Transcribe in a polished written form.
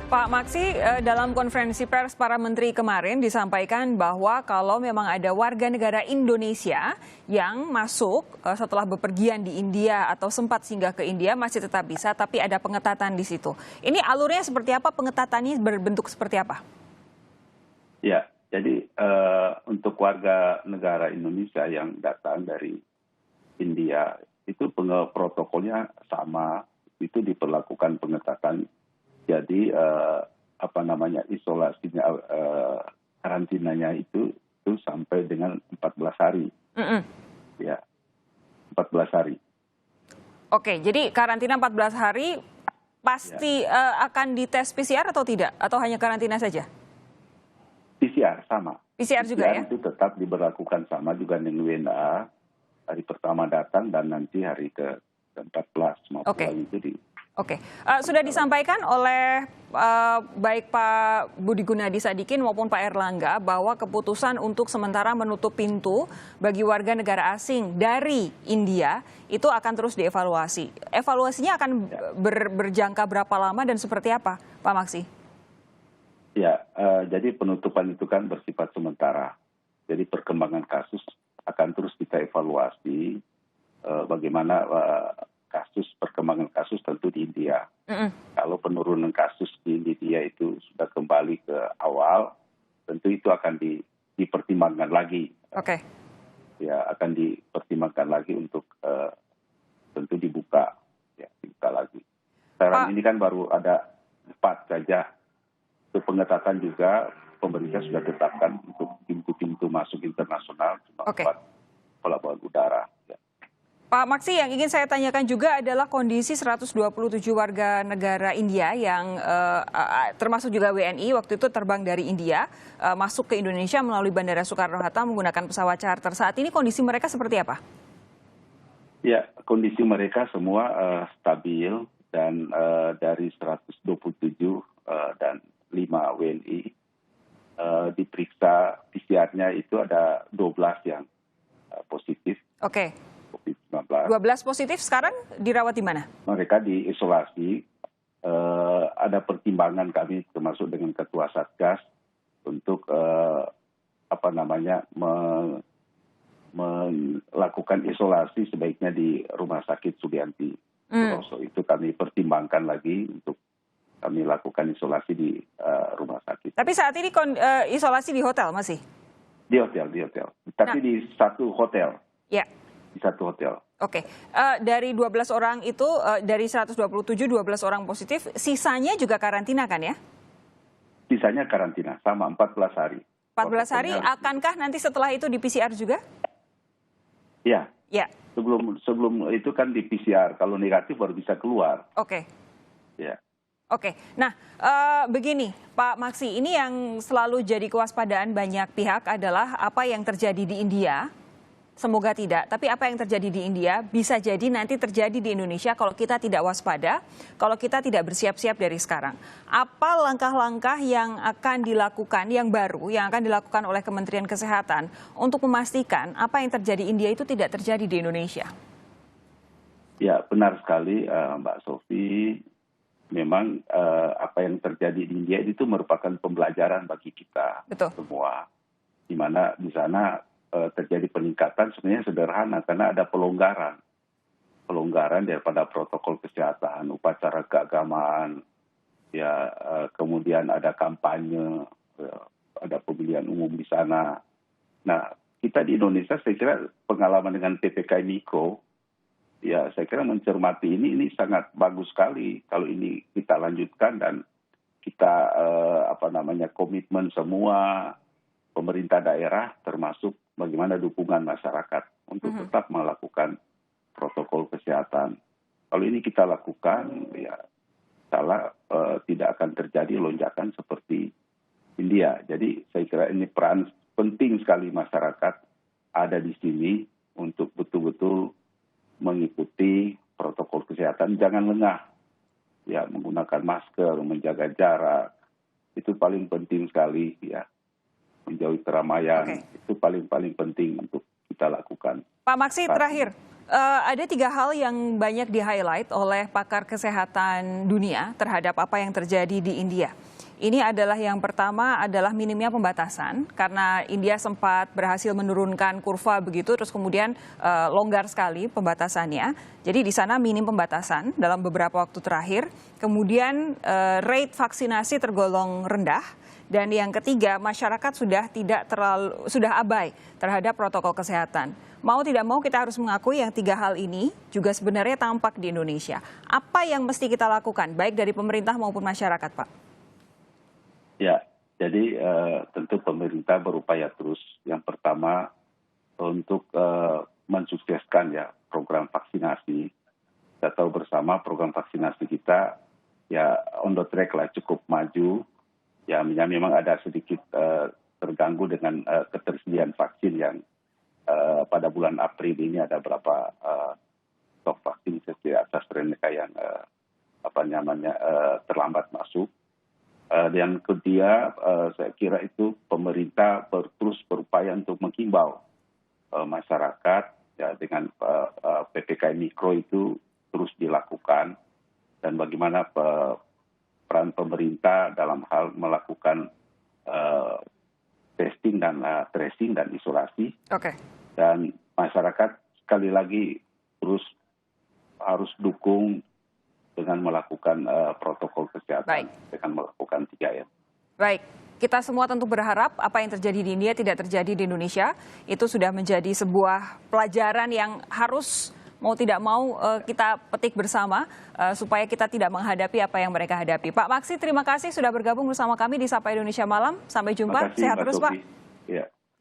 Pak Maksi, dalam konferensi pers para menteri kemarin disampaikan bahwa kalau memang ada warga negara Indonesia yang masuk setelah bepergian di India atau sempat singgah ke India masih tetap bisa, tapi ada pengetatan di situ. Ini alurnya seperti apa? Pengetatannya berbentuk seperti apa? Ya, jadi untuk warga negara Indonesia yang datang dari India itu protokolnya sama, itu diperlakukan pengetatan. Jadi isolasinya, karantinanya itu sampai dengan 14 hari. Ya, 14 hari. Oke, jadi karantina 14 hari pasti akan dites PCR atau tidak? Atau hanya karantina saja? PCR sama. PCR juga ya? Itu tetap diberlakukan sama juga dengan WNA. Hari pertama datang dan nanti hari ke-14 mau pulang itu Oke, sudah disampaikan oleh baik Pak Budi Gunadi Sadikin maupun Pak Erlangga bahwa keputusan untuk sementara menutup pintu bagi warga negara asing dari India itu akan terus dievaluasi. Evaluasinya akan berjangka berapa lama dan seperti apa, Pak Maksi? Ya, jadi penutupan itu kan bersifat sementara. Jadi perkembangan kasus akan terus kita evaluasi bagaimana perkembangan kasus tentu di India. Kalau penurunan kasus di India itu sudah kembali ke awal, tentu itu akan dipertimbangkan lagi. Ya, akan dipertimbangkan lagi untuk tentu dibuka lagi. Sekarang ini kan baru ada 4 saja. Untuk pengetatan juga pemerintah sudah tetapkan untuk pintu-pintu masuk internasional cuma 4 pelabuhan udara. Ya. Pak Maksi, yang ingin saya tanyakan juga adalah kondisi 127 warga negara India yang termasuk juga WNI waktu itu terbang dari India masuk ke Indonesia melalui Bandara Soekarno-Hatta menggunakan pesawat charter. Saat ini kondisi mereka seperti apa? Ya, kondisi mereka semua stabil dan dari 127 dan 5 WNI diperiksa PCR-nya itu ada 12 yang positif. COVID-19. 12 positif sekarang dirawat di mana? Mereka diisolasi. Ada pertimbangan kami termasuk dengan Ketua Satgas untuk melakukan isolasi sebaiknya di Rumah Sakit Sulianti. Itu kami pertimbangkan lagi untuk kami lakukan isolasi di rumah sakit. Tapi saat ini isolasi di hotel masih? Di hotel. Tapi di satu hotel. Ya. Di satu hotel. Oke. Dari 12 orang itu, dari 127, 12 orang positif, sisanya juga karantina kan ya? Sisanya karantina, sama 14 hari. 14 hari, akankah nanti setelah itu di PCR juga? Iya. Ya. Sebelum itu kan di PCR, kalau negatif baru bisa keluar. Ya. Oke, nah begini Pak Maksi, ini yang selalu jadi kewaspadaan banyak pihak adalah apa yang terjadi di India, semoga tidak, tapi apa yang terjadi di India bisa jadi nanti terjadi di Indonesia kalau kita tidak waspada, kalau kita tidak bersiap-siap dari sekarang. Apa langkah-langkah yang akan dilakukan, yang baru, yang akan dilakukan oleh Kementerian Kesehatan untuk memastikan apa yang terjadi di India itu tidak terjadi di Indonesia? Ya, benar sekali Mbak Sofi. Memang apa yang terjadi di India itu merupakan pembelajaran bagi kita semua. Di mana di sana terjadi peningkatan sebenarnya sederhana karena ada pelonggaran daripada protokol kesehatan, upacara keagamaan, ya kemudian ada kampanye, ada pemilihan umum di sana. Nah, kita di Indonesia saya kira pengalaman dengan PPKM Mikro, ya saya kira mencermati ini sangat bagus sekali kalau ini kita lanjutkan dan kita komitmen semua pemerintah daerah termasuk bagaimana dukungan masyarakat untuk tetap melakukan protokol kesehatan. Kalau ini kita lakukan ya tidak akan terjadi lonjakan seperti India. Jadi saya kira ini peran penting sekali masyarakat ada di sini untuk betul-betul mengikuti protokol kesehatan, jangan lengah, ya menggunakan masker, menjaga jarak, itu paling penting sekali, ya menjauhi keramaian, itu paling penting untuk kita lakukan. Pak Maksi, terakhir, ada 3 hal yang banyak di-highlight oleh pakar kesehatan dunia terhadap apa yang terjadi di India. Ini adalah yang pertama adalah minimnya pembatasan, karena India sempat berhasil menurunkan kurva begitu, terus kemudian longgar sekali pembatasannya. Jadi di sana minim pembatasan dalam beberapa waktu terakhir. Kemudian rate vaksinasi tergolong rendah. Dan yang ketiga, masyarakat sudah abai terhadap protokol kesehatan. Mau tidak mau kita harus mengakui yang 3 hal ini juga sebenarnya tampak di Indonesia. Apa yang mesti kita lakukan, baik dari pemerintah maupun masyarakat, Pak? Ya, jadi tentu pemerintah berupaya terus. Yang pertama untuk mensukseskan ya program vaksinasi. Kita tahu bersama program vaksinasi kita ya on the track lah, cukup maju. Ya memang ada sedikit terganggu dengan ketersediaan vaksin yang pada bulan April ini ada berapa stok vaksin seperti AstraZeneca yang terlambat masuk. Dan kedua, saya kira itu pemerintah terus berupaya untuk menghimbau masyarakat ya, dengan PPKM mikro itu terus dilakukan, dan bagaimana peran pemerintah dalam hal melakukan testing dan tracing dan isolasi. Dan masyarakat sekali lagi terus harus dukung dengan melakukan protokol kesehatan, dengan melakukan 3M. Baik, kita semua tentu berharap apa yang terjadi di India tidak terjadi di Indonesia. Itu sudah menjadi sebuah pelajaran yang harus mau tidak mau kita petik bersama supaya kita tidak menghadapi apa yang mereka hadapi. Pak Maksi, terima kasih sudah bergabung bersama kami di Sapa Indonesia Malam. Sampai jumpa, sehat terus Pak. Ya.